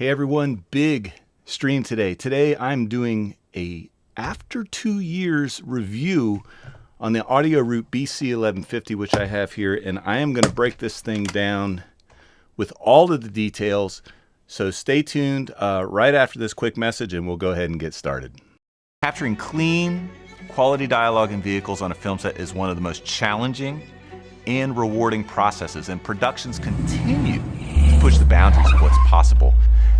Hey everyone, big stream today. Today I'm doing a after 2 years review on the Audioroot BC1150, which I have here, and I am going to break this thing down with all of the details. So stay tuned right after this quick message and we'll go ahead and get started. Capturing clean, quality dialogue in vehicles on a film set is one of the most challenging and rewarding processes, and productions continue to push the boundaries of what's possible.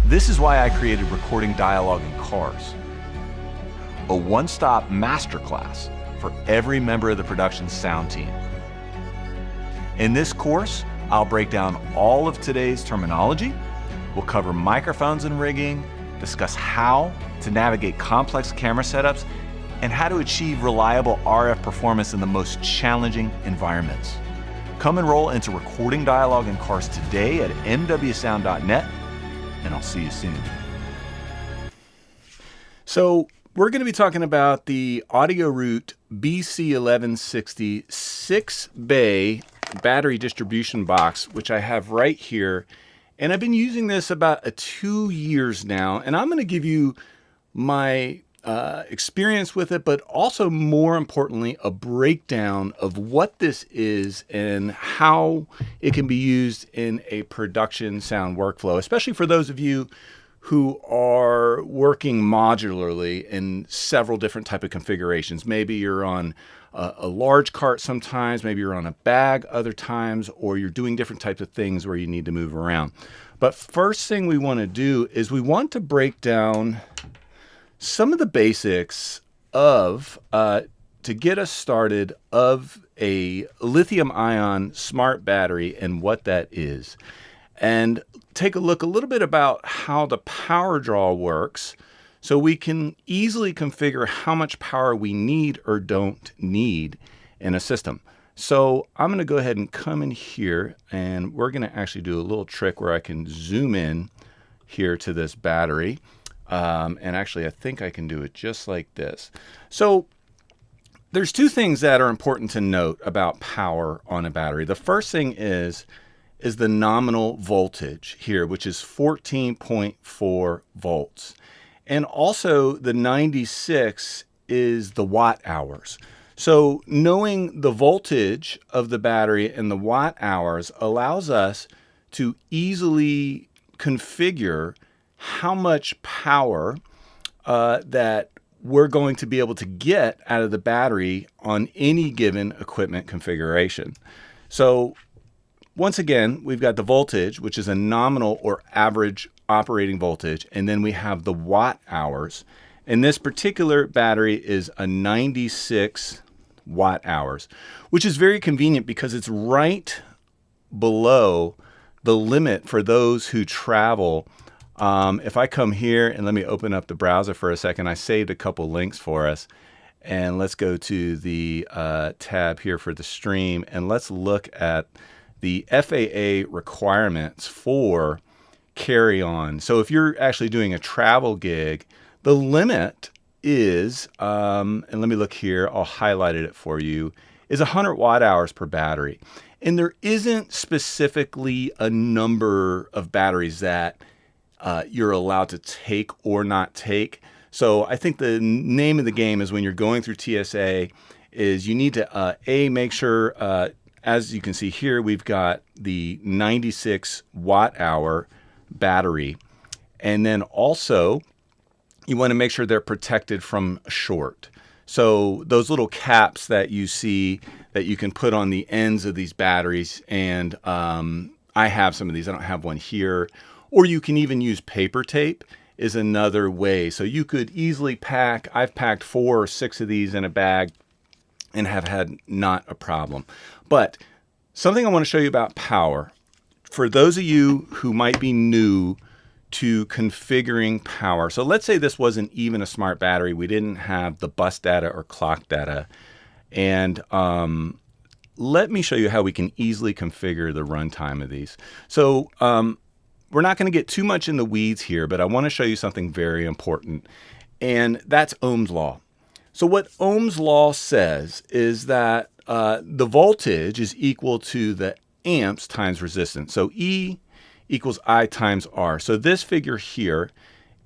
This is why I created Recording Dialogue in Cars, a one-stop masterclass for every member of the production sound team. In this course, I'll break down all of today's terminology. We'll cover microphones and rigging, discuss how to navigate complex camera setups, and how to achieve reliable RF performance in the most challenging environments. Come enroll into Recording Dialogue in Cars today at mwsound.net, and I'll see you soon. So we're going to be talking about the Audioroot BC1150 6-bay battery distribution box, which I have right here. And I've been using this about 2 years now, and I'm going to give you my experience with it, but also more importantly, a breakdown of what this is and how it can be used in a production sound workflow, especially for those of you who are working modularly in several different type of configurations. Maybe you're on a large cart sometimes, maybe you're on a bag other times, or you're doing different types of things where you need to move around. But first thing we want to do is we want to break down some of the basics of, to get us started, of a lithium-ion smart battery and what that is. And take a look a little bit about how the power draw works so we can easily configure how much power we need or don't need in a system. So I'm going to go ahead and come in here, and we're going to actually do a little trick where I can zoom in here to this battery. And actually, I think I can do it just like this. So there's two things that are important to note about power on a battery. The first thing is the nominal voltage here, which is 14.4 volts. And also the 96 is the watt hours. So knowing the voltage of the battery and the watt hours allows us to easily configure how much power that we're going to be able to get out of the battery on any given equipment configuration. So once again, we've got the voltage, which is a nominal or average operating voltage, and then we have the watt hours. And this particular battery is a 96 watt hours, which is very convenient because it's right below the limit for those who travel. If I come here and let me open up the browser for a second, I saved a couple links for us. And let's go to the tab here for the stream, and let's look at the FAA requirements for carry-on. So if you're actually doing a travel gig, the limit is, and let me look here, I'll highlight it for you, is 100 watt hours per battery. And there isn't specifically a number of batteries that you're allowed to take or not take. So I think the name of the game is when you're going through TSA is you need to make sure, as you can see here, we've got the 96 watt hour battery. And then also you want to make sure they're protected from short. So those little caps that you see that you can put on the ends of these batteries, and I have some of these, I don't have one here. Or you can even use paper tape is another way. So you could easily pack, I've packed 4 or 6 of these in a bag and have had not a problem. But something I want to show you about power, for those of you who might be new to configuring power. So let's say this wasn't even a smart battery. We didn't have the bus data or clock data. And let me show you how we can easily configure the runtime of these. So we're not going to get too much in the weeds here, but I want to show you something very important, and that's Ohm's law. So what Ohm's law says is that the voltage is equal to the amps times resistance. So E equals I times R. So this figure here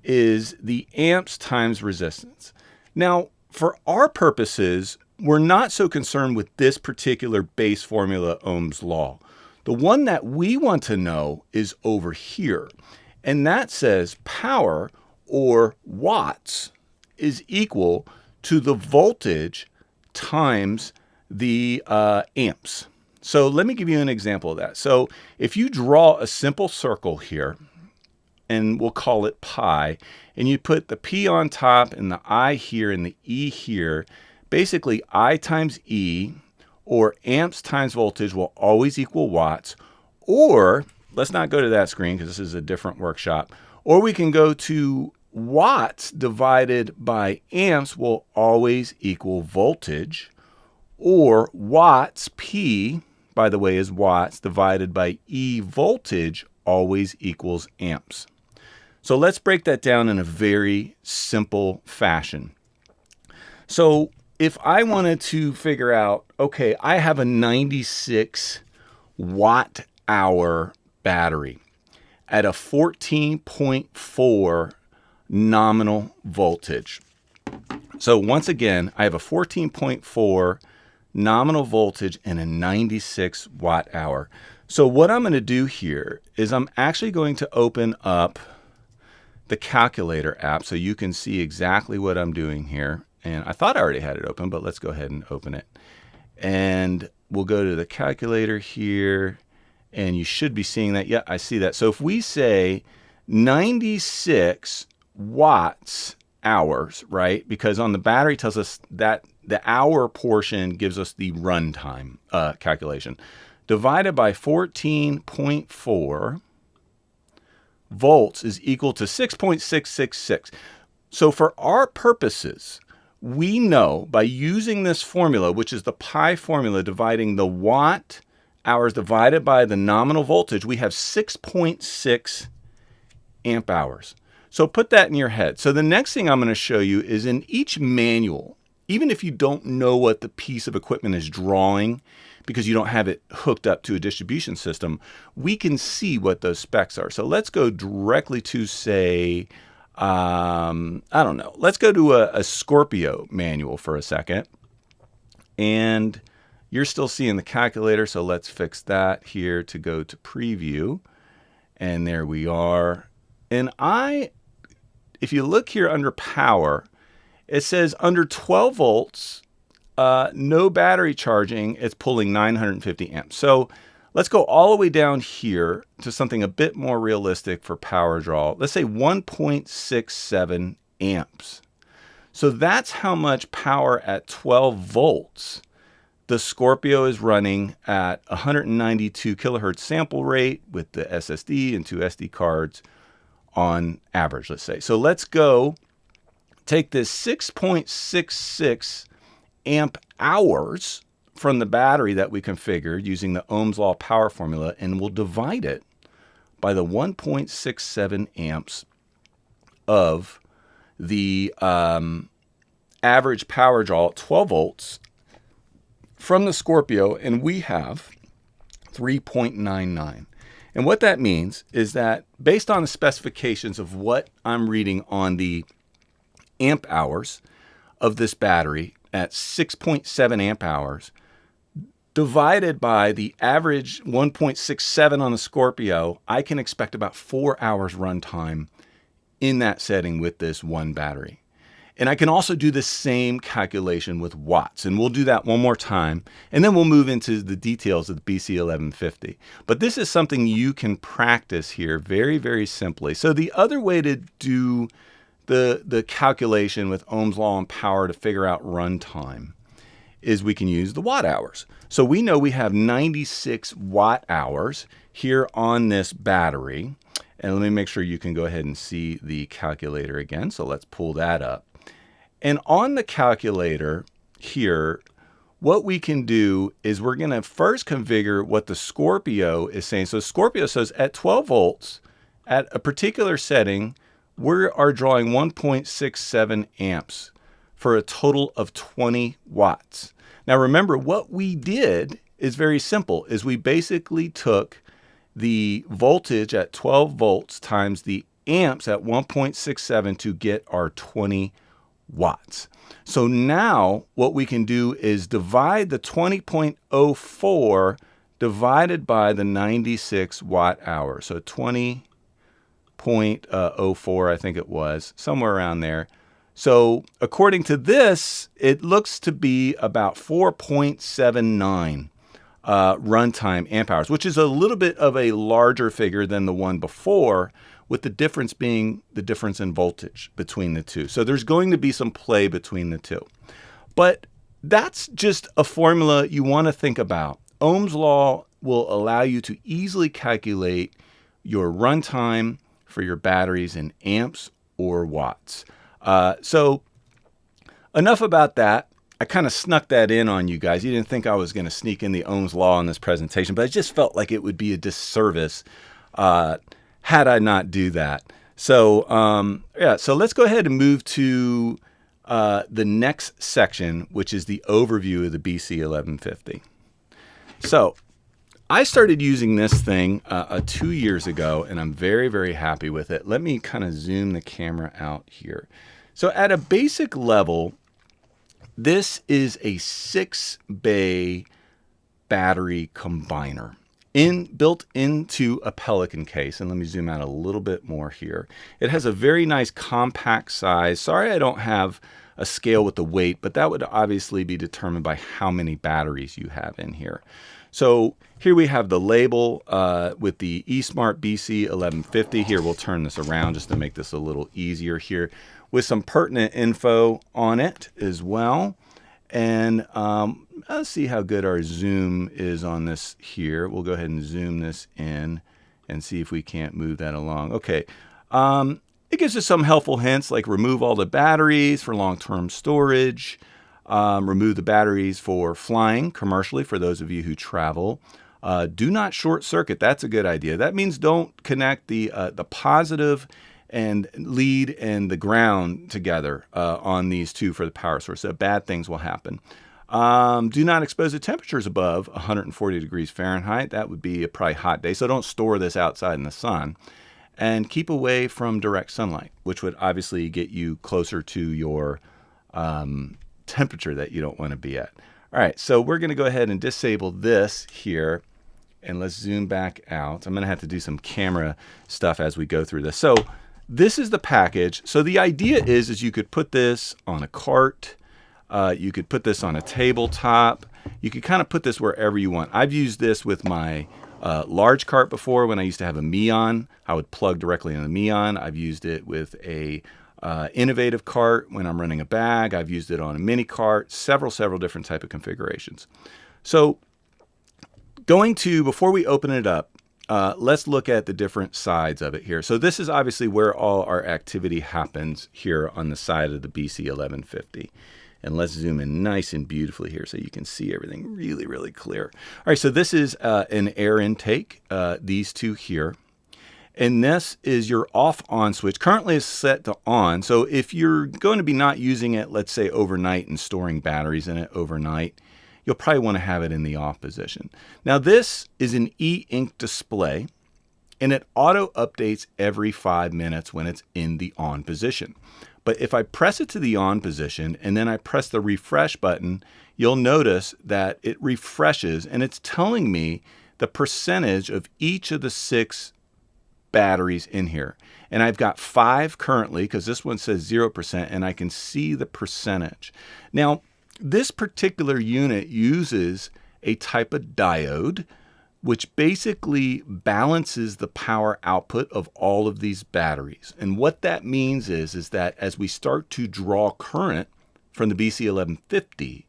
is the amps times resistance. Now, for our purposes, we're not so concerned with this particular base formula, Ohm's law. The one that we want to know is over here. And that says power, or watts, is equal to the voltage times the amps. So let me give you an example of that. So if you draw a simple circle here, and we'll call it pi, and you put the P on top and the I here and the E here, basically I times E, or amps times voltage, will always equal watts. Or, let's not go to that screen because this is a different workshop, or we can go to watts divided by amps will always equal voltage, or watts, P, by the way, is watts, divided by E voltage always equals amps. So let's break that down in a very simple fashion. So if I wanted to figure out, okay, I have a 96 watt hour battery at a 14.4 nominal voltage. So once again, I have a 14.4 nominal voltage and a 96 watt hour. So what I'm going to do here is I'm actually going to open up the calculator app so you can see exactly what I'm doing here. And I thought I already had it open, but let's go ahead and open it. And we'll go to the calculator here, and you should be seeing that. Yeah, I see that. So if we say 96 watts hours, right? Because on the battery it tells us that the hour portion gives us the runtime calculation. Divided by 14.4 volts is equal to 6.666. So for our purposes, we know by using this formula, which is the pi formula, dividing the watt hours divided by the nominal voltage, we have 6.6 amp hours. So put that in your head. So the next thing I'm going to show you is in each manual, even if you don't know what the piece of equipment is drawing, because you don't have it hooked up to a distribution system, we can see what those specs are. So let's go directly to, say, I don't know. Let's go to a Scorpio manual for a second. And you're still seeing the calculator, so let's fix that here to go to preview. And there we are. And if you look here under power, it says under 12 volts, no battery charging, it's pulling 950 amps. So let's go all the way down here to something a bit more realistic for power draw. Let's say 1.67 amps. So that's how much power at 12 volts the Scorpio is running at 192 kilohertz sample rate with the SSD and 2 SD cards on average, let's say. So let's go take this 6.66 amp hours from the battery that we configured using the Ohm's law power formula, and we'll divide it by the 1.67 amps of the average power draw at 12 volts from the Scorpio, and we have 3.99. And what that means is that based on the specifications of what I'm reading on the amp hours of this battery at 6.7 amp hours, divided by the average 1.67 on the Scorpio, I can expect about 4 hours runtime in that setting with this one battery. And I can also do the same calculation with watts. And we'll do that one more time. And then we'll move into the details of the BC1150. But this is something you can practice here very, very simply. So the other way to do the calculation with Ohm's law and power to figure out runtime is we can use the watt hours. So we know we have 96 watt hours here on this battery. And let me make sure you can go ahead and see the calculator again. So let's pull that up. And on the calculator here, what we can do is we're going to first configure what the Scorpio is saying. So Scorpio says at 12 volts, at a particular setting, we are drawing 1.67 amps for a total of 20 watts. Now remember, what we did is very simple, is we basically took the voltage at 12 volts times the amps at 1.67 to get our 20 watts. So now what we can do is divide the 20.04 divided by the 96 watt hour. So 20.04, I think it was, somewhere around there. So according to this, it looks to be about 4.79 runtime amp hours, which is a little bit of a larger figure than the one before, with the difference being the difference in voltage between the two. So there's going to be some play between the two. But that's just a formula you want to think about. Ohm's law will allow you to easily calculate your runtime for your batteries in amps or watts. So enough about that. I kind of snuck that in on you guys. You didn't think I was going to sneak in the Ohm's law in this presentation, but I just felt like it would be a disservice had I not do that. So so let's go ahead and move to the next section, which is the overview of the BC1150. So I started using this thing 2 years ago, and I'm very, very happy with it. Let me kind of zoom the camera out here. So at a basic level, this is a 6-bay battery combiner built into a Pelican case. And let me zoom out a little bit more here. It has a very nice compact size. Sorry I don't have a scale with the weight, but that would obviously be determined by how many batteries you have in here. So here we have the label with the eSMART BC1150. Here, we'll turn this around just to make this a little easier here, with some pertinent info on it as well. And let's see how good our zoom is on this here. We'll go ahead and zoom this in and see if we can't move that along. Okay. It gives us some helpful hints, like remove all the batteries for long-term storage, remove the batteries for flying commercially for those of you who travel. Do not short circuit. That's a good idea. That means don't connect the positive and lead and the ground together on these two for the power source. So bad things will happen. Do not expose the temperatures above 140 degrees Fahrenheit. That would be a probably hot day. So don't store this outside in the sun. And keep away from direct sunlight, which would obviously get you closer to your temperature that you don't want to be at. All right, so we're going to go ahead and disable this here. And let's zoom back out. I'm going to have to do some camera stuff as we go through this. So this is the package. So the idea is you could put this on a cart. You could put this on a tabletop. You could kind of put this wherever you want. I've used this with my large cart before. When I used to have a Meon, I would plug directly in the Meon. I've used it with a innovative cart when I'm running a bag. I've used it on a mini cart, several different type of configurations. So before we open it up, let's look at the different sides of it here. So this is obviously where all our activity happens here on the side of the BC1150. And let's zoom in nice and beautifully here so you can see everything really, really clear. All right, so this is an air intake, these two here. And this is your off-on switch. Currently it's set to on. So if you're going to be not using it, let's say overnight, and storing batteries in it overnight, you'll probably want to have it in the off position. Now this is an e-ink display, and it auto updates every 5 minutes when it's in the on position. But if I press it to the on position and then I press the refresh button, you'll notice that it refreshes and it's telling me the percentage of each of the 6 batteries in here. And I've got 5 currently because this one says 0% and I can see the percentage. Now, this particular unit uses a type of diode which basically balances the power output of all of these batteries. And what that means is that as we start to draw current from the BC1150,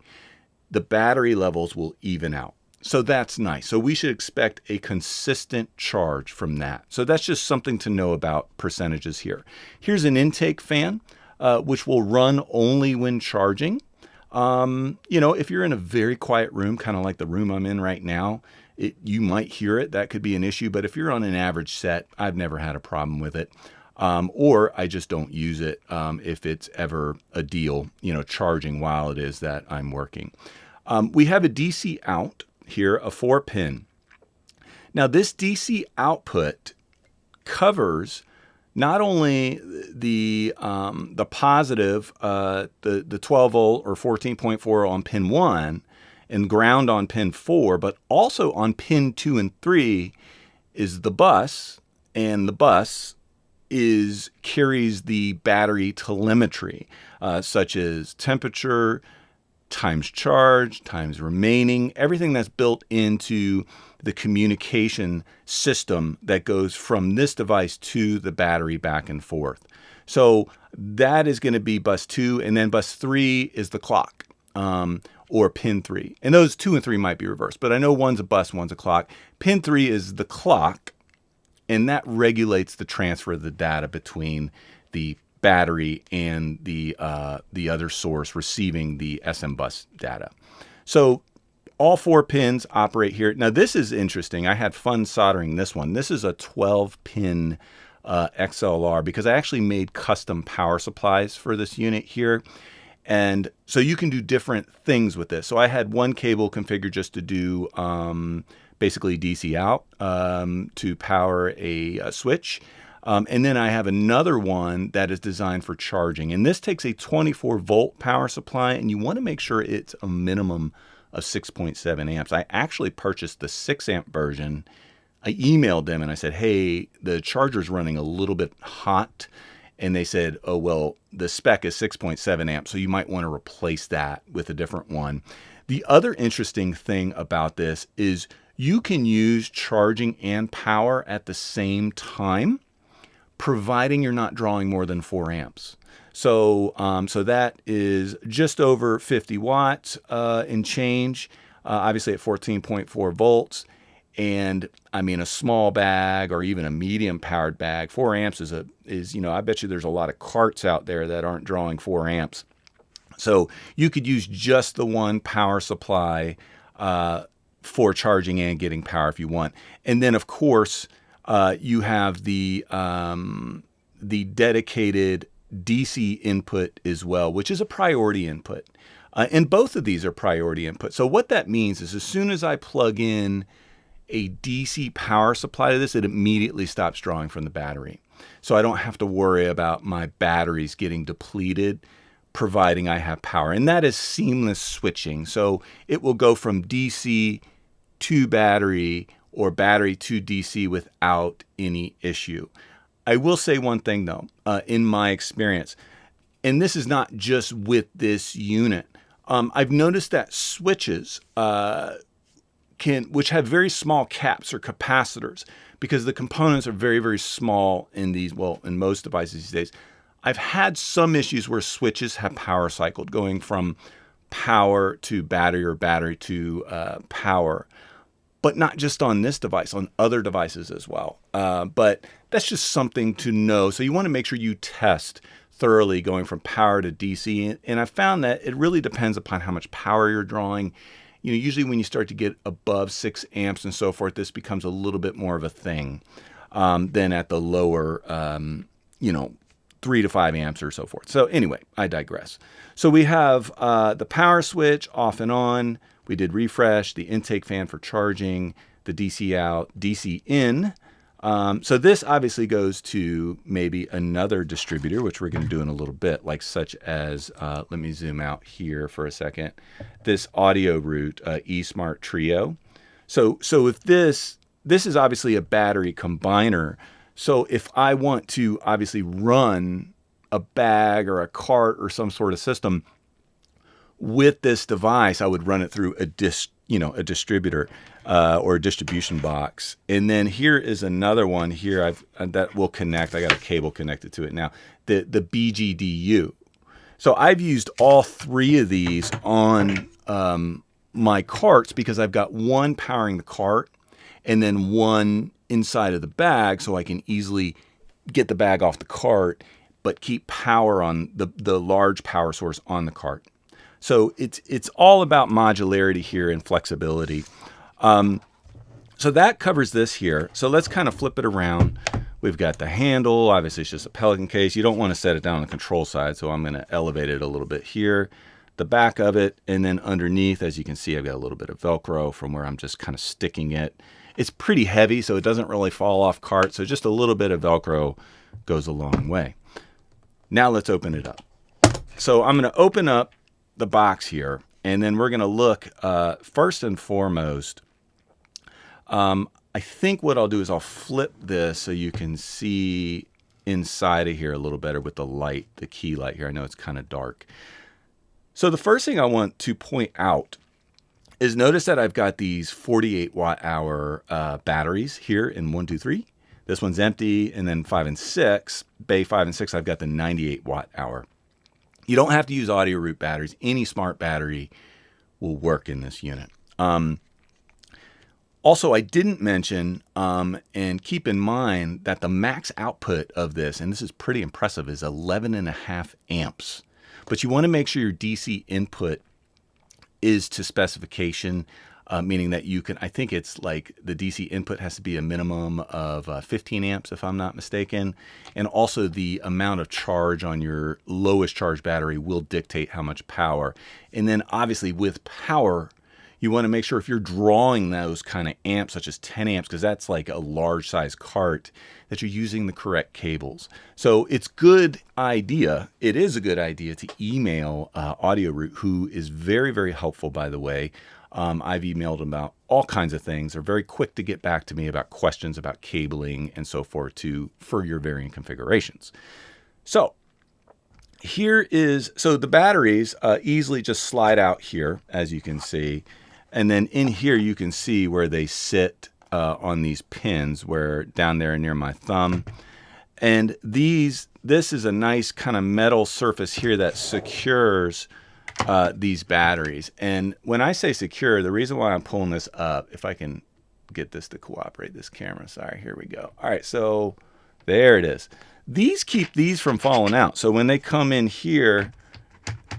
the battery levels will even out. So that's nice. So we should expect a consistent charge from that. So that's just something to know about percentages here. Here's an intake fan, which will run only when charging. If you're in a very quiet room, kind of like the room I'm in right now, you might hear it. That could be an issue. But if you're on an average set, I've never had a problem with it. Or I just don't use it if it's ever a deal, charging while it is that I'm working. We have a DC out here, a 4-pin. Now this DC output covers not only the positive, the 12 volt or 14.4 on pin 1 and ground on pin 4, but also on pin 2 and 3 is the bus, and the bus carries the battery telemetry, such as temperature, times charge, times remaining, everything that's built into the communication system that goes from this device to the battery back and forth. So that is going to be bus 2, and then bus 3 is the clock, or pin 3. And those 2 and 3 might be reversed, but I know one's a bus, one's a clock. Pin 3 is the clock, and that regulates the transfer of the data between the battery and the other source receiving the SM bus data. So all 4 pins operate here. Now this is interesting. I had fun soldering this one. This is a 12-pin XLR because I actually made custom power supplies for this unit here. And so you can do different things with this. So I had one cable configured just to do basically DC out to power a switch. And then I have another one that is designed for charging. And this takes a 24-volt power supply, and you want to make sure it's a minimum of 6.7 amps. I actually purchased the 6-amp version. I emailed them and I said, hey, the charger's running a little bit hot. And they said, oh, well, the spec is 6.7 amps, so you might want to replace that with a different one. The other interesting thing about this is you can use charging and power at the same time, providing you're not drawing more than 4 amps. So, so that is just over 50 watts in change, obviously at 14.4 volts. And I mean, a small bag or even a medium powered bag, 4 amps is, you know, I bet you there's a lot of carts out there that aren't drawing 4 amps. So you could use just the one power supply for charging and getting power if you want. And then of course, you have the dedicated DC input as well, which is a priority input. And both of these are priority input. So what that means is as soon as I plug in a DC power supply to this, it immediately stops drawing from the battery. So I don't have to worry about my batteries getting depleted, providing I have power. And that is seamless switching. So it will go from DC to battery or battery to DC without any issue. I will say one thing though, in my experience, and this is not just with this unit, I've noticed that switches, which have very small caps or capacitors, because the components are very, very small in these, well, in most devices these days. I've had some issues where switches have power cycled, going from power to battery or battery to power, but not just on this device, on other devices as well. But that's just something to know. So you want to make sure you test thoroughly going from power to DC. And I found that it really depends upon how much power you're drawing. You know, usually when you start to get above 6 amps and so forth, this becomes a little bit more of a thing than at the lower, 3 to 5 amps or so forth. So anyway, I digress. So we have the power switch off and on. We did refresh, the intake fan for charging, the DC out, DC in. So this obviously goes to maybe another distributor, which we're going to do in a little bit, like such as, let me zoom out here for a second, this Audioroot eSMART Trio. So if this is obviously a battery combiner. So if I want to obviously run a bag or a cart or some sort of system with this device, I would run it through a distributor or a distribution box. And then here is another one here that will connect. I got a cable connected to it now, the BGDU. So I've used all 3 of these on my carts because I've got one powering the cart and then one inside of the bag, so I can easily get the bag off the cart but keep power on the large power source on the cart. So it's all about modularity here and flexibility. So that covers this here. So let's kind of flip it around. We've got the handle. Obviously, it's just a Pelican case. You don't want to set it down on the control side, so I'm going to elevate it a little bit here. The back of it, and then underneath, as you can see, I've got a little bit of Velcro from where I'm just kind of sticking it. It's pretty heavy, so it doesn't really fall off cart. So just a little bit of Velcro goes a long way. Now let's open it up. So I'm going to open up the box here, and then we're going to look first and foremost. I think what I'll do is I'll flip this so you can see inside of here a little better with the light, the key light here. I know it's kind of dark. So the first thing I want to point out is notice that I've got these 48 watt hour batteries here in 1, 2, 3. This one's empty, and then 5 and 6, bay 5 and 6, I've got the 98 watt hour. You don't have to use Audioroot batteries. Any smart battery will work in this unit. Also, I didn't mention, and keep in mind that the max output of this, and this is pretty impressive, is 11.5 amps. But you want to make sure your DC input is to specification, meaning that you can, I think it's like the DC input has to be a minimum of 15 amps, if I'm not mistaken. And also the amount of charge on your lowest charge battery will dictate how much power. And then obviously with power, you want to make sure if you're drawing those kind of amps, such as 10 amps, because that's like a large size cart, that you're using the correct cables. So it's a good idea. It is a good idea to email Audioroot, who is very, very helpful, by the way. I've emailed them about all kinds of things. They're very quick to get back to me about questions about cabling and so forth for your varying configurations. So here is, so the batteries easily just slide out here, as you can see. And then in here, you can see where they sit on these pins, where down there near my thumb. And this is a nice kind of metal surface here that secures these batteries. And when I say secure, the reason why I'm pulling this up, if I can get this to cooperate, this camera, sorry, here we go. All right, so there it is. These keep these from falling out. So when they come in here,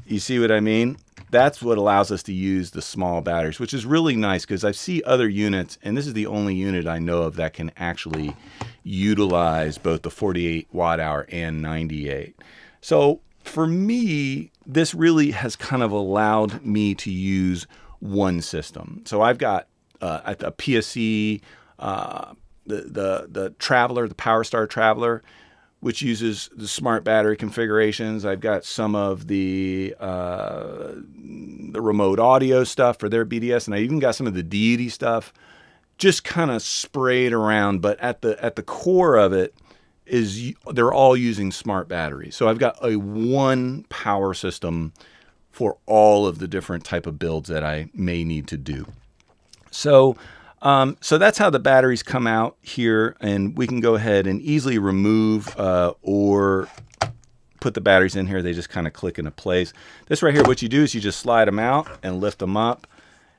you see what I mean? That's what allows us to use the small batteries, which is really nice because I see other units, and this is the only unit I know of that can actually utilize both the 48 watt hour and 98. So for me, this really has kind of allowed me to use one system. So I've got a PSC, the Traveler, the PowerStar Traveler, which uses the smart battery configurations. I've got some of the remote audio stuff for their BDS, and I even got some of the Deity stuff, just kind of sprayed around. But at the core of it is they're all using smart batteries. So I've got a one power system for all of the different type of builds that I may need to do. So that's how the batteries come out here, and we can go ahead and easily remove or put the batteries in here. They just kind of click into place. This right here, what you do is you just slide them out and lift them up.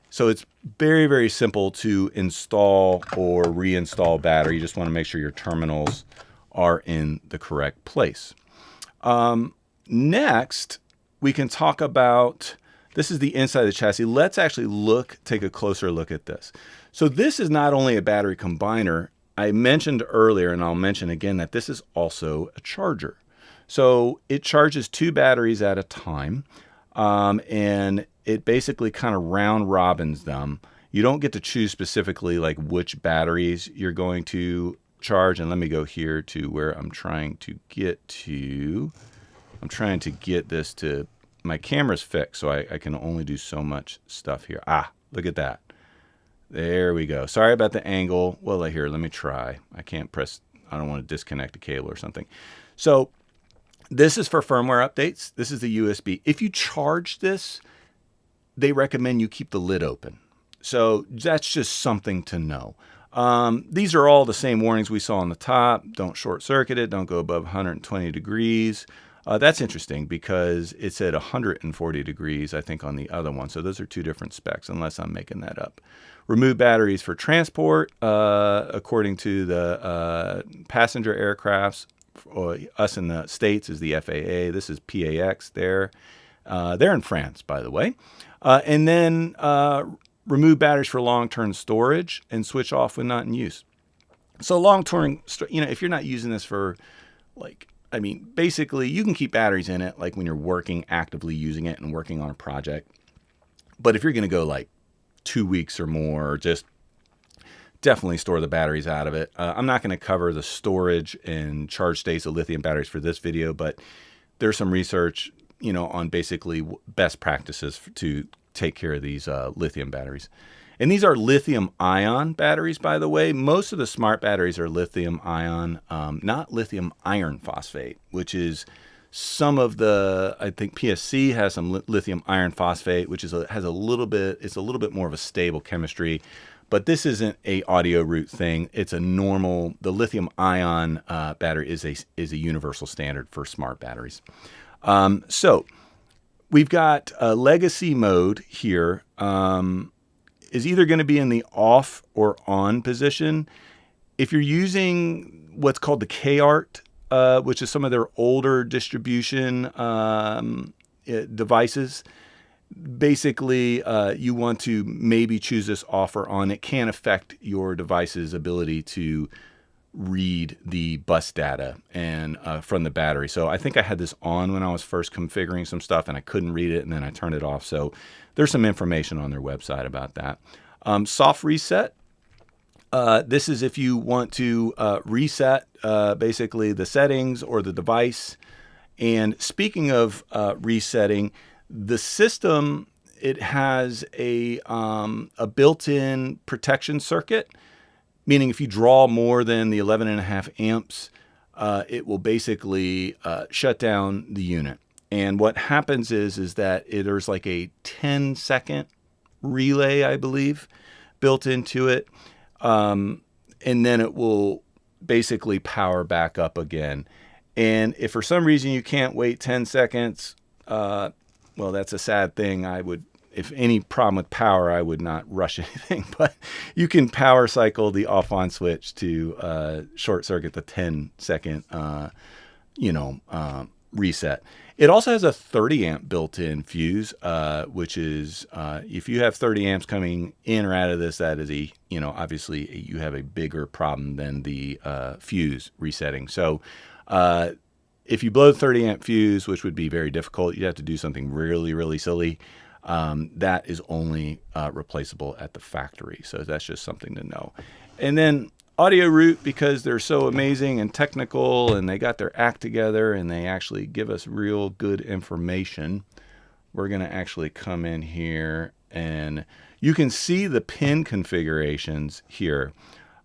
So it's very, very simple to install or reinstall battery. You just want to make sure your terminals are in the correct place. Next, we can talk about, this is the inside of the chassis. Let's actually take a closer look at this. So this is not only a battery combiner. I mentioned earlier, and I'll mention again, that this is also a charger. So it charges 2 batteries at a time, and it basically kind of round robins them. You don't get to choose specifically like which batteries you're going to charge. And let me go here to where I'm trying to get to. I'm trying to get this to, my camera's fixed, so I can only do so much stuff here. Look at that. There we go. Sorry about the angle. Well, here, let me try. I can't press, I don't want to disconnect a cable or something. So this is for firmware updates. This is the USB. If you charge this, they recommend you keep the lid open. So that's just something to know. These are all the same warnings we saw on the top. Don't short circuit it. Don't go above 120 degrees. That's interesting because it's at 140 degrees, I think, on the other one. So those are 2 different specs, unless I'm making that up. Remove batteries for transport, according to the passenger aircrafts. Us in the States is the FAA. This is PAX there. They're in France, by the way. And then remove batteries for long-term storage and switch off when not in use. So long-term, if you're not using this for, basically you can keep batteries in it, like when you're working, actively using it and working on a project. But if you're going to go like 2 weeks or more, or just definitely store the batteries out of it. I'm not going to cover the storage and charge states of lithium batteries for this video, but there's some research, on basically best practices to take care of these lithium batteries. And these are lithium-ion batteries, by the way. Most of the smart batteries are lithium-ion, not lithium iron phosphate, which is some of the, I think PSC has some lithium iron phosphate, which is it's a little bit more of a stable chemistry. But this isn't a Audioroot thing. It's a normal, the lithium-ion battery is a universal standard for smart batteries. So we've got a legacy mode here. Is either going to be in the off or on position. If you're using what's called the K-Art, which is some of their older distribution devices, basically you want to maybe choose this off or on. It can affect your device's ability to read the bus data and from the battery. So I think I had this on when I was first configuring some stuff and I couldn't read it, and then I turned it off. So there's some information on their website about that. Soft reset. This is if you want to reset basically the settings or the device. And speaking of resetting, the system, it has a built-in protection circuit, meaning if you draw more than the 11.5 amps, it will basically shut down the unit. And what happens is that there's like a 10-second relay, I believe, built into it. And then it will basically power back up again. And if for some reason you can't wait 10 seconds, well, that's a sad thing. If any problem with power, I would not rush anything, but you can power cycle the off-on switch to short circuit the 10-second, reset. It also has a 30 amp built-in fuse, which is, if you have 30 amps coming in or out of this, that is obviously you have a bigger problem than the fuse resetting. So if you blow the 30 amp fuse, which would be very difficult, you'd have to do something really, really silly. That is only replaceable at the factory. So that's just something to know. And then Audioroot, because they're so amazing and technical and they got their act together and they actually give us real good information, we're going to actually come in here and you can see the pin configurations here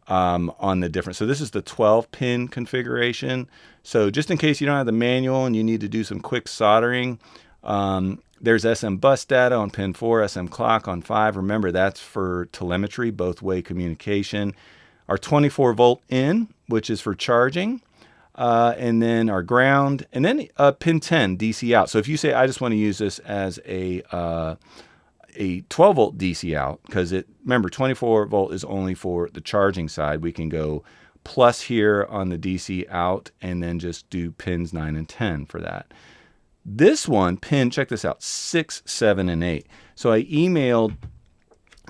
on the different. So this is the 12 pin configuration. So just in case you don't have the manual and you need to do some quick soldering, there's SM bus data on pin 4, SM clock on 5. Remember, that's for telemetry, both-way communication. Our 24 volt in, which is for charging, and then our ground, and then pin 10 DC out. So if you say, I just want to use this as a 12 volt DC out, because remember, 24 volt is only for the charging side. We can go plus here on the DC out and then just do pins 9 and 10 for that. This one, pin, check this out, 6, 7, and 8. So I emailed,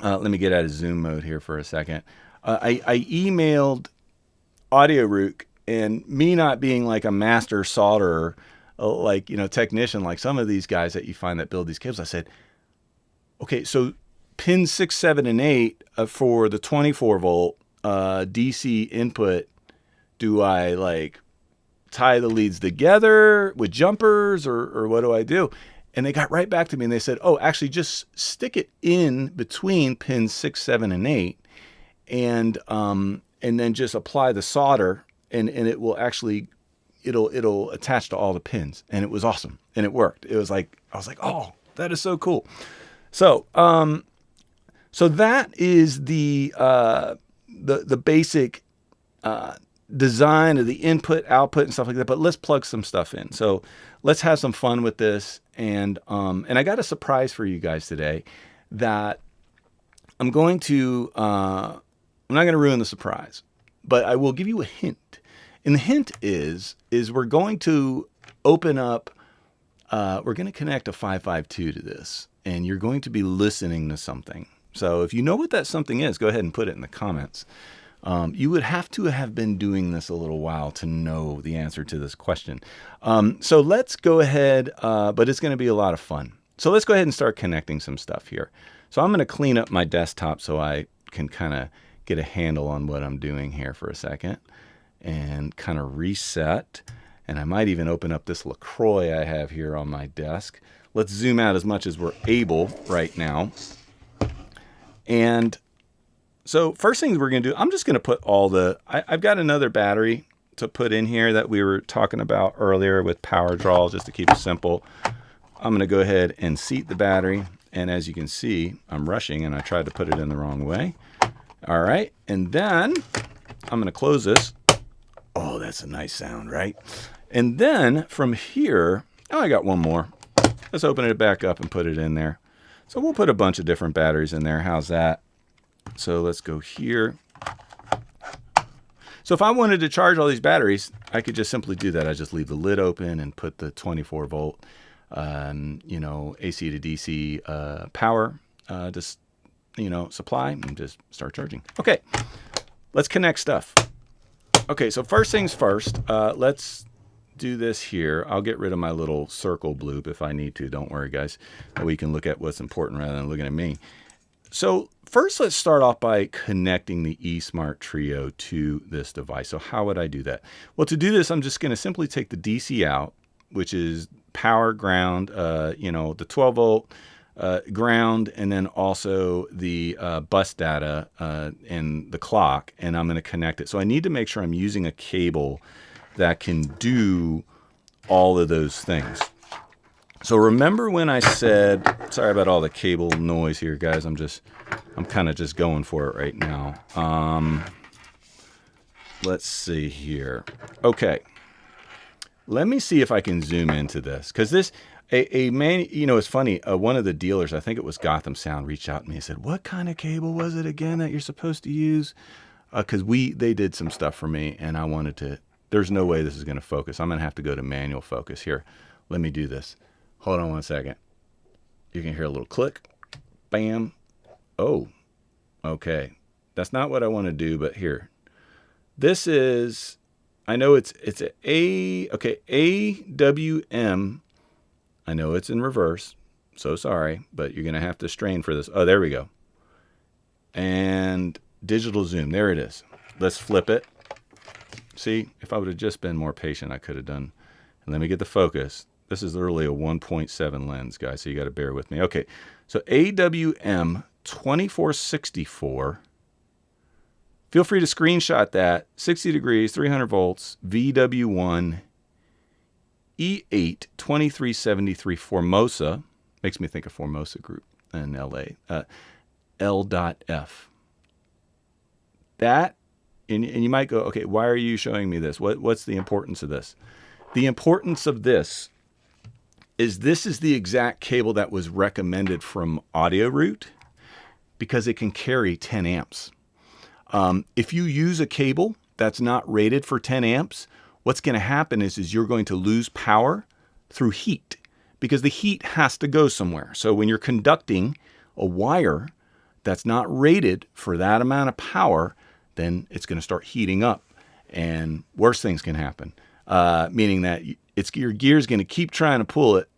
let me get out of zoom mode here for a second. I emailed Audioroot, and me not being like a master solderer, technician, like some of these guys that you find that build these cables, I said, okay, so pins 6, 7, and 8 for the 24 volt DC input, do I tie the leads together with jumpers or what do I do? And they got right back to me and they said, oh, actually just stick it in between pins 6, 7, and 8 and then just apply the solder and it will actually, it'll attach to all the pins. And it was awesome. And it worked. It was like, I was like, oh, that is so cool. So, so that is the basic, design of the input, output, and stuff like that. But let's plug some stuff in. So let's have some fun with this. And I got a surprise for you guys today that I'm going to, I'm not going to ruin the surprise, but I will give you a hint. And the hint is we're going to open up, we're going to connect a 552 to this, and you're going to be listening to something. So if you know what that something is, go ahead and put it in the comments. You would have to have been doing this a little while to know the answer to this question. So let's go ahead, but it's going to be a lot of fun. So let's go ahead and start connecting some stuff here. So I'm going to clean up my desktop so I can kind of get a handle on what I'm doing here for a second and kind of reset. And I might even open up this LaCroix I have here on my desk. Let's zoom out as much as we're able right now. And so first things we're going to do, I'm just going to put all the, I've got another battery to put in here that we were talking about earlier with power draw, just to keep it simple. I'm going to go ahead and seat the battery. And as you can see, I'm rushing and I tried to put it in the wrong way. All right. And then I'm going to close this. Oh, that's a nice sound, right? And then from here, oh, I got one more. Let's open it back up and put it in there. So we'll put a bunch of different batteries in there. How's that? So let's go here. So if I wanted to charge all these batteries, I could just simply do that. I just leave the lid open and put the 24 volt, you know, AC to DC power, just, you know, supply and just start charging. Okay, let's connect stuff. Okay, so first things first, let's do this here. I'll get rid of my little circle bloop if I need to. Don't worry, guys. We can look at what's important rather than looking at me. So first, let's start off by connecting the eSMART Trio to this device. So how would I do that? Well, to do this, I'm just going to simply take the DC out, which is power, ground, you know, the 12 volt ground, and then also the bus data and the clock, and I'm going to connect it. So I need to make sure I'm using a cable that can do all of those things. So remember when I said, sorry about all the cable noise here, guys. I'm kind of just going for it right now. Let's see here. Okay. Let me see if I can zoom into this, because this, a man, you know, it's funny. One of the dealers, I think it was Gotham Sound, reached out to me and said, "What kind of cable was it again that you're supposed to use?" Because they did some stuff for me, and I wanted to. There's no way this is going to focus. I'm going to have to go to manual focus here. Let me do this. Hold on one second. You can hear a little click. Bam. Oh, okay. That's not what I want to do, but here. This is, I know it's AWM. I know it's in reverse. So sorry, but you're going to have to strain for this. Oh, there we go. And digital zoom. There it is. Let's flip it. See, if I would have just been more patient, I could have done. And let me get the focus. This is literally a 1.7 lens, guys, so you got to bear with me. Okay, so AWM 2464. Feel free to screenshot that. 60 degrees, 300 volts, VW1, E8 2373 Formosa. Makes me think of Formosa Group in LA. L.F. That, and you might go, okay, why are you showing me this? What's the importance of this? The importance of this is the exact cable that was recommended from Audioroot, because it can carry 10 amps. If you use a cable that's not rated for 10 amps, what's going to happen is you're going to lose power through heat, because the heat has to go somewhere. So when you're conducting a wire that's not rated for that amount of power, then it's going to start heating up, and worse things can happen. Meaning that your gear's going to keep trying to pull it,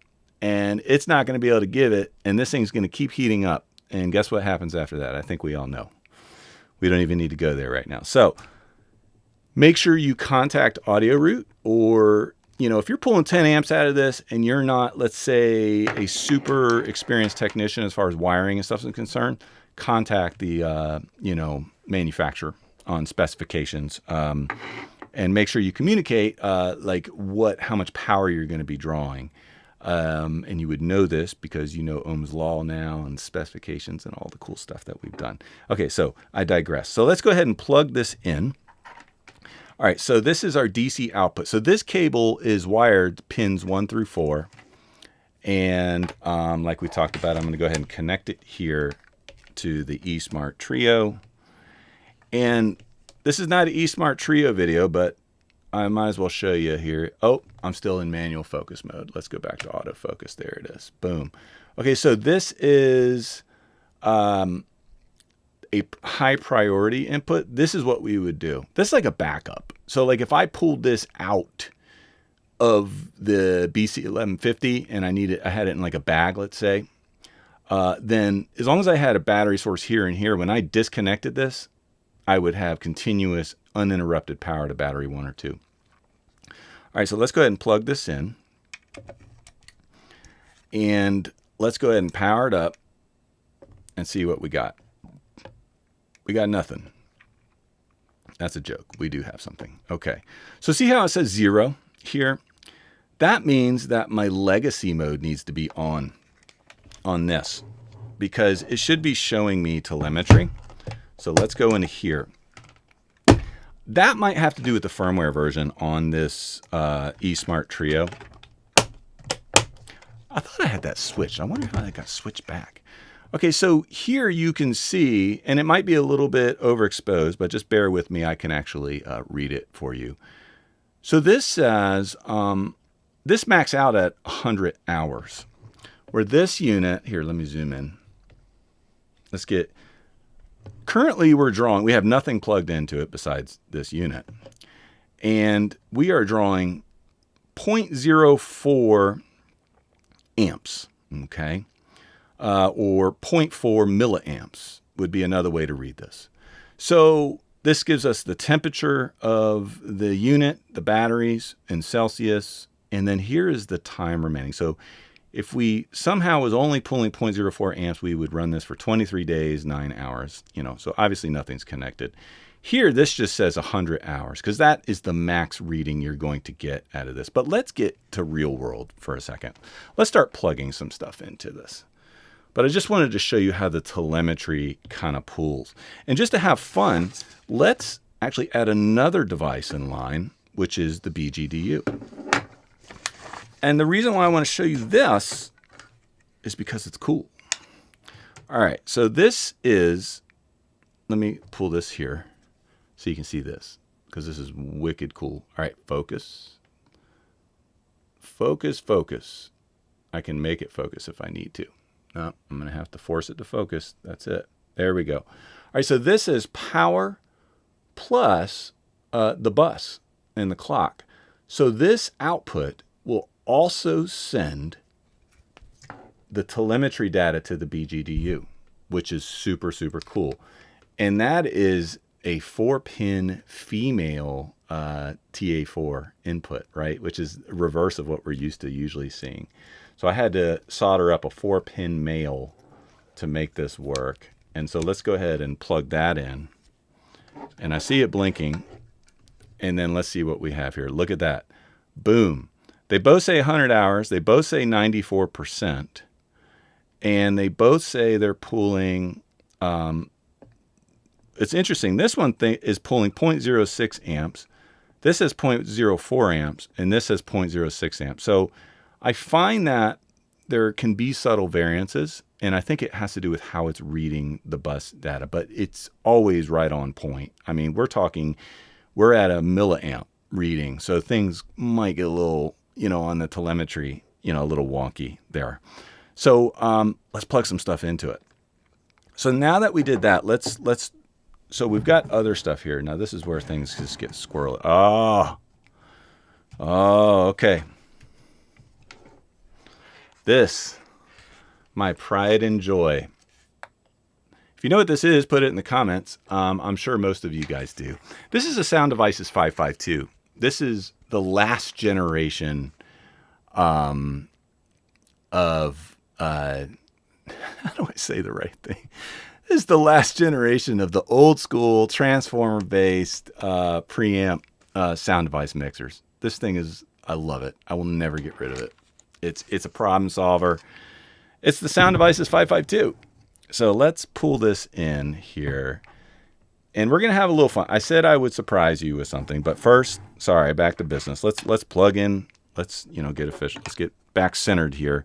and it's not going to be able to give it, and this thing's going to keep heating up. And guess what happens after that? I think we all know. We don't even need to go there right now. So make sure you contact Audioroot, or, you know, if you're pulling 10 amps out of this and you're not, let's say, a super experienced technician as far as wiring and stuff is concerned, contact the, you know, manufacturer on specifications. And make sure you communicate like how much power you're going to be drawing. And you would know this because you know Ohm's law now and specifications and all the cool stuff that we've done. Okay, so I digress. So let's go ahead and plug this in. All right, so this is our DC output. So this cable is wired pins 1 through 4. And like we talked about, I'm going to go ahead and connect it here to the eSMART Trio. And this is not an eSMART Trio video, but I might as well show you here. Oh, I'm still in manual focus mode. Let's go back to autofocus. There it is. Boom. Okay, so this is a high priority input. This is what we would do. This is like a backup. So like if I pulled this out of the BC1150 and I had it in like a bag, let's say, then as long as I had a battery source here and here, when I disconnected this, I would have continuous uninterrupted power to battery 1 or 2. All right, so let's go ahead and plug this in. And let's go ahead and power it up and see what we got. We got nothing. That's a joke. We do have something. Okay. So see how it says 0 here? That means that my legacy mode needs to be on this, because it should be showing me telemetry. So let's go into here. That might have to do with the firmware version on this eSMART Trio. I thought I had that switched. I wonder how that got switched back. Okay, so here you can see, and it might be a little bit overexposed, but just bear with me. I can actually read it for you. So this says, this maxed out at 100 hours. Where this unit, here, let me zoom in. Let's get, currently we're drawing, we have nothing plugged into it besides this unit. And we are drawing 0.04 amps, okay? Or 0.4 milliamps would be another way to read this. So this gives us the temperature of the unit, the batteries in Celsius, and then here is the time remaining. So if we somehow was only pulling 0.04 amps, we would run this for 23 days, 9 hours, so obviously nothing's connected. Here, this just says 100 hours, because that is the max reading you're going to get out of this. But let's get to real world for a second. Let's start plugging some stuff into this. But I just wanted to show you how the telemetry kind of pulls. And just to have fun, let's actually add another device in line, which is the BGDU. And the reason why I want to show you this is because it's cool. All right, so this is, let me pull this here so you can see this, because this is wicked cool. All right, focus. Focus, focus. I can make it focus if I need to. No, I'm going to have to force it to focus. That's it. There we go. All right, so this is power plus the bus and the clock. So this output will also send the telemetry data to the BGDU, which is super, super cool. And that is a 4-pin female TA4 input, right? Which is reverse of what we're used to usually seeing. So I had to solder up a 4-pin male to make this work. And so let's go ahead and plug that in. And I see it blinking. And then let's see what we have here. Look at that. Boom. They both say 100 hours. They both say 94%. And they both say they're pulling, it's interesting. This one is pulling 0.06 amps. This is 0.04 amps. And this is 0.06 amps. So I find that there can be subtle variances, and I think it has to do with how it's reading the bus data, but it's always right on point. I mean, we're at a milliamp reading, so things might get a little, on the telemetry, a little wonky there. So let's plug some stuff into it. So now that we did that, so we've got other stuff here. Now this is where things just get squirrely. Oh, okay. This, my pride and joy. If you know what this is, put it in the comments. I'm sure most of you guys do. This is a Sound Devices 552. This is the last generation how do I say the right thing? This is the last generation of the old school transformer-based preamp sound device mixers. This thing is, I love it. I will never get rid of it. It's a problem solver. It's the Sound Devices 552. So let's pull this in here. And we're going to have a little fun. I said I would surprise you with something, but first, sorry, back to business. Let's plug in. Let's, get official. Let's get back centered here.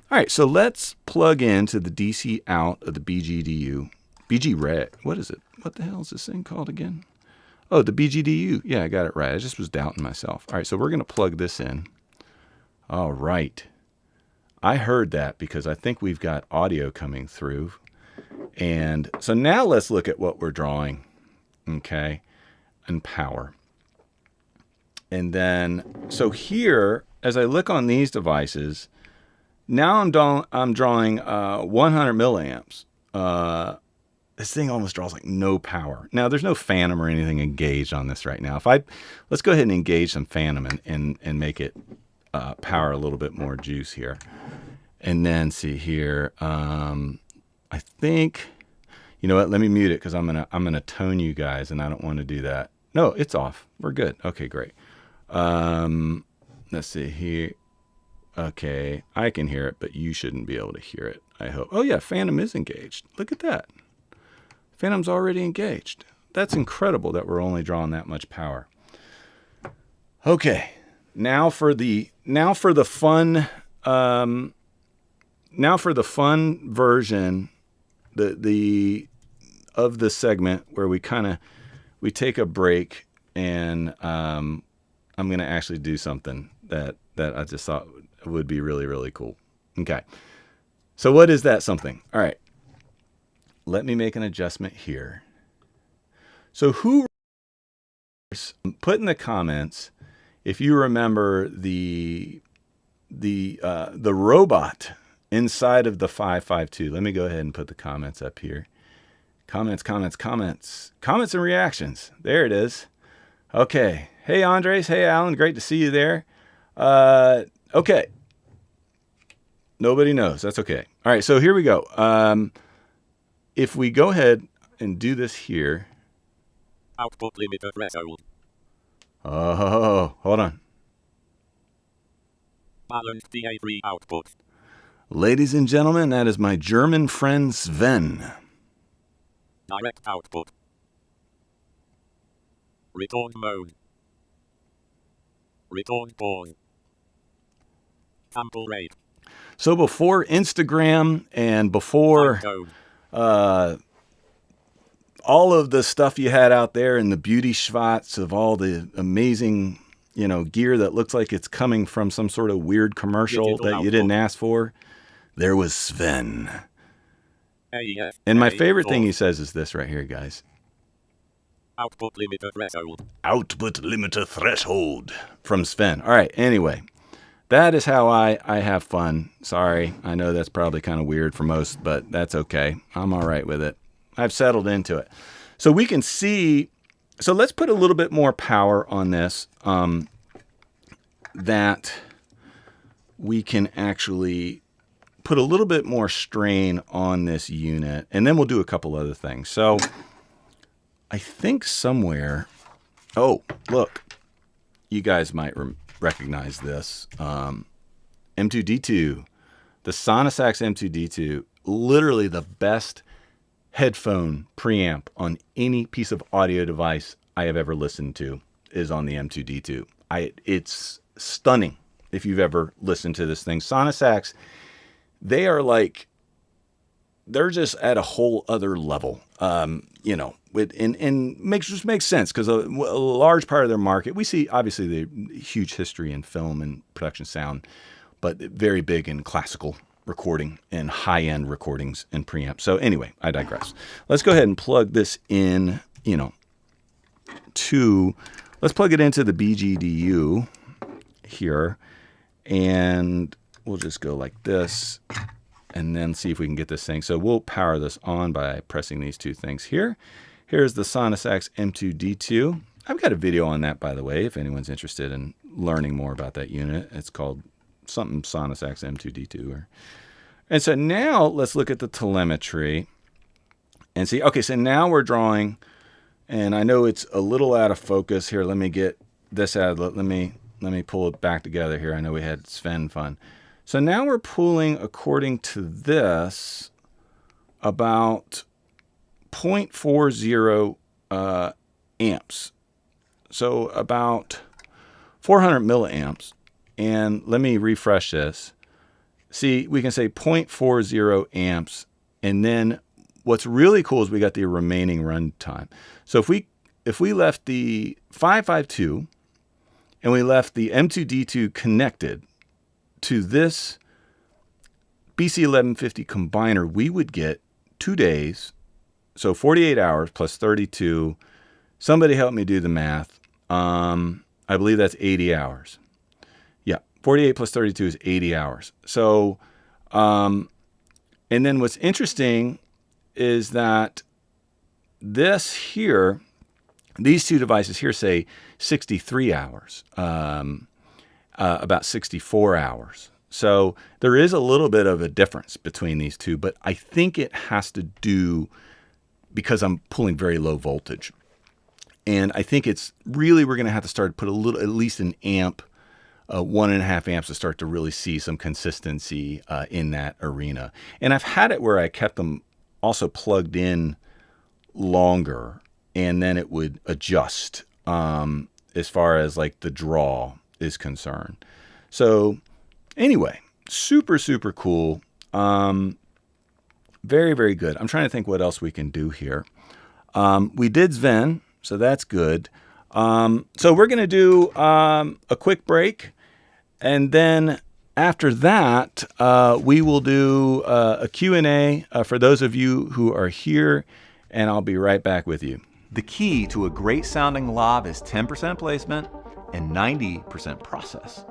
All right, so let's plug into the DC out of the BGDU. BG Red. What is it? What the hell is this thing called again? Oh, the BGDU. Yeah, I got it right. I just was doubting myself. All right, so we're going to plug this in. All right. I heard that because I think we've got audio coming through. And so now let's look at what we're drawing, okay, and power. And then, so here, as I look on these devices, now I'm drawing 100 milliamps. this thing almost draws like no power. Now there's no phantom or anything engaged on this right now. Let's go ahead and engage some phantom and make it power a little bit more juice here. And then see here, I think, you know what, let me mute it because I'm gonna tone you guys and I don't want to do that. No, it's off. We're good. Okay, great. Let's see here. Okay, I can hear it, but you shouldn't be able to hear it, I hope. Oh yeah, phantom is engaged. Look at that. Phantom's already engaged. That's incredible that we're only drawing that much power. Okay, now for the fun version of the segment where we take a break, and I'm going to actually do something that I just thought would be really, really cool. Okay. So what is that something? All right. Let me make an adjustment here. So put in the comments if you remember the robot inside of the 552. Let me go ahead and put the comments up here. Comments and reactions. There it is. Okay. Hey, Andres. Hey, Alan. Great to see you there. Okay. Nobody knows. That's okay. All right. So here we go. If we go ahead and do this here. Output limiter threshold. Oh, hold on. Balanced DA3 output. Ladies and gentlemen, that is my German friend Sven. Direct output. Return mode. Return pause. Sample rate. So before Instagram and before all of the stuff you had out there and the beauty shots of all the amazing, gear that looks like it's coming from some sort of weird commercial that you didn't ask for, there was Sven. And my favorite thing he says is this right here, guys. Output limiter threshold. Output limiter threshold from Sven. All right, anyway. That is how I have fun. Sorry, I know that's probably kind of weird for most, but that's okay. I'm all right with it. I've settled into it. So we can see, so let's put a little bit more power on this, that we can actually put a little bit more strain on this unit, and then we'll do a couple other things. So I think somewhere, oh, look, you guys might recognize this. M2D2, the Sonosax M2D2, literally the best headphone preamp on any piece of audio device I have ever listened to is on the M2D2. It's stunning if you've ever listened to this thing. Sonosax, they're just at a whole other level. And makes sense because a large part of their market, we see obviously the huge history in film and production sound, but very big in classical recording and high-end recordings and preamps. So anyway, I digress. Let's go ahead and plug this in, let's plug it into the BGDU here, and we'll just go like this and then see if we can get this thing. So we'll power this on by pressing these two things here. Here's the Sonosax M2D2. I've got a video on that, by the way, if anyone's interested in learning more about that unit. It's called something Sonosax M2D2. And so now let's look at the telemetry and see. Okay, so now we're drawing, and I know it's a little out of focus here. Let me get this out. Let me pull it back together here. I know we had Sven fun. So now we're pulling, according to this, about 0.40 amps. So about 400 milliamps. And let me refresh this. See, we can say 0.40 amps. And then what's really cool is we got the remaining runtime. So if we left the 552 and we left the M2D2 connected to this BC1150 combiner, we would get 2 days, so 48 hours plus 32. Somebody help me do the math. I believe that's 80 hours. Yeah, 48 plus 32 is 80 hours. So, and then what's interesting is that this here, these two devices here say 63 hours, about 64 hours. So there is a little bit of a difference between these two, but I think it has to do because I'm pulling very low voltage. And I think it's really, we're going to have to start put a little, at least an amp, 1.5 amps to start to really see some consistency in that arena. And I've had it where I kept them also plugged in longer, and then it would adjust as far as like the draw is concerned. So anyway, super, super cool. Very, very good. I'm trying to think what else we can do here. We did Sven, so that's good. So we're going to do a quick break, and then after that, we will do a Q&A for those of you who are here, and I'll be right back with you. The key to a great sounding lob is 10% placement and 90% process.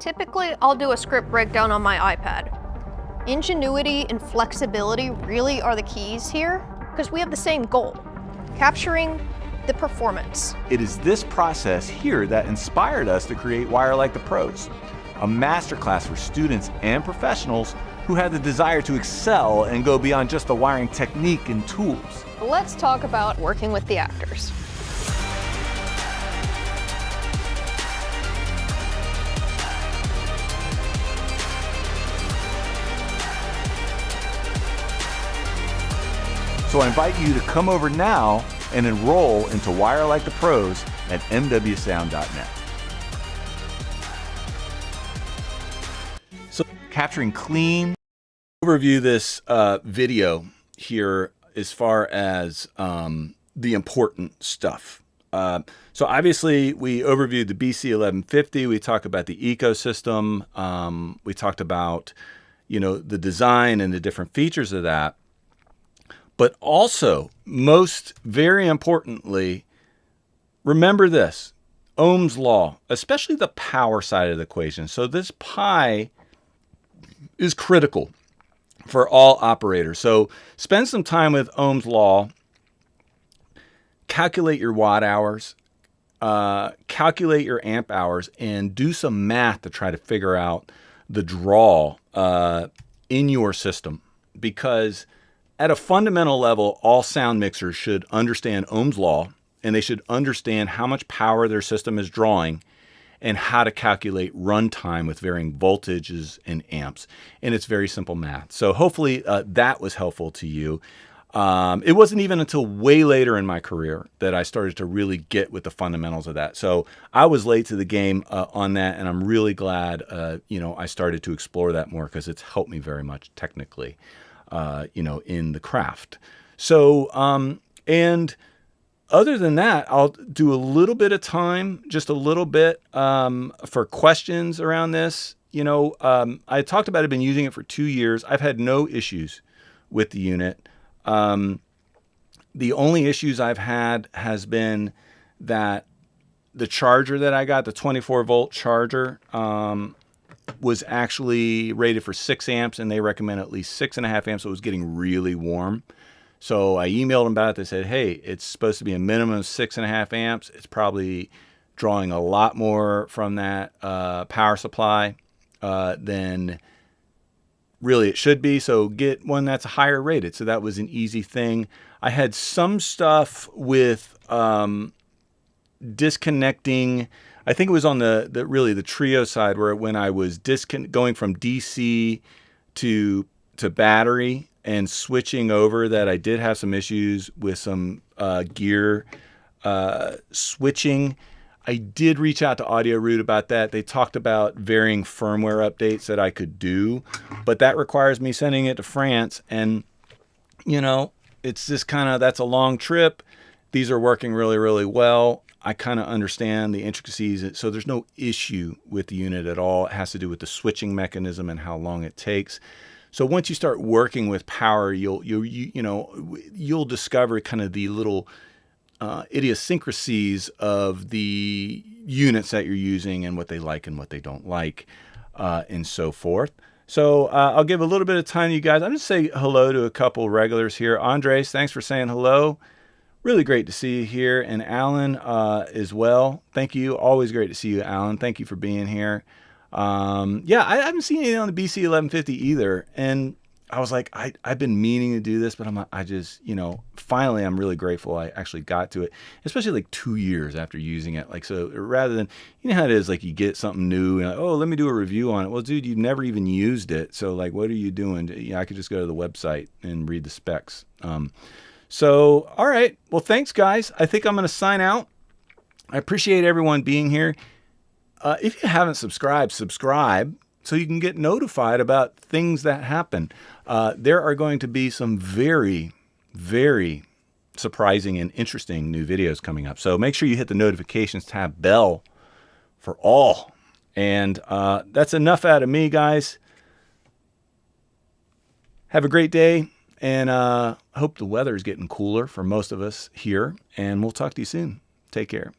Typically, I'll do a script breakdown on my iPad. Ingenuity and flexibility really are the keys here, because we have the same goal, capturing the performance. It is this process here that inspired us to create Wire Like the Pros, a masterclass for students and professionals who have the desire to excel and go beyond just the wiring technique and tools. Let's talk about working with the actors. So I invite you to come over now and enroll into Wire Like the Pros at mwsound.net. So capturing clean, overview this video here as far as the important stuff. So obviously we overviewed the BC1150. We talked about the ecosystem. We talked about, the design and the different features of that. But also, very importantly, remember this, Ohm's law, especially the power side of the equation. So this pi is critical for all operators. So spend some time with Ohm's law, calculate your watt hours, calculate your amp hours, and do some math to try to figure out the draw in your system. Because at a fundamental level, all sound mixers should understand Ohm's law, and they should understand how much power their system is drawing and how to calculate runtime with varying voltages and amps. And it's very simple math. So hopefully that was helpful to you. It wasn't even until way later in my career that I started to really get with the fundamentals of that. So I was late to the game on that, and I'm really glad I started to explore that more, because it's helped me very much technically. In the craft. So, and other than that, I'll do a little bit of time, just a little bit, for questions around this. I talked about I've been using it for 2 years. I've had no issues with the unit. The only issues I've had has been that the charger that I got, the 24 volt charger, was actually rated for 6 amps, and they recommend at least 6.5 amps. So it was getting really warm. So I emailed them about it. They said, hey, it's supposed to be a minimum of 6.5 amps. It's probably drawing a lot more from that power supply than really it should be. So get one that's higher rated. So that was an easy thing. I had some stuff with disconnecting. I think it was on the Trio side, where when I was going from DC to battery and switching over, that I did have some issues with some gear switching. I did reach out to Audioroot about that. They talked about varying firmware updates that I could do, but that requires me sending it to France. And, it's just that's a long trip. These are working really, really well. I kind of understand the intricacies, so there's no issue with the unit at all. It has to do with the switching mechanism and how long it takes. So once you start working with power, you'll discover kind of the little idiosyncrasies of the units that you're using and what they like and what they don't like, and so forth. So I'll give a little bit of time to you guys. I'm going to say hello to a couple regulars here. Andres, thanks for saying hello. Really great to see you here. And Alan as well. Thank you. Always great to see you, Alan. Thank you for being here. Yeah, I haven't seen anything on the BC1150 either. And I was like, I've been meaning to do this, but I just, finally, I'm really grateful I actually got to it, especially like 2 years after using it. Like, so rather than, how it is, like you get something new and like, oh, let me do a review on it. Well, dude, you've never even used it. So like, what are you doing? I could just go to the website and read the specs. So, all right. Well, thanks guys. I think I'm going to sign out. I appreciate everyone being here. If you haven't subscribed, subscribe so you can get notified about things that happen. There are going to be some very, very surprising and interesting new videos coming up. So make sure you hit the notifications tab bell for all. And that's enough out of me, guys. Have a great day. And I hope the weather is getting cooler for most of us here. And we'll talk to you soon. Take care.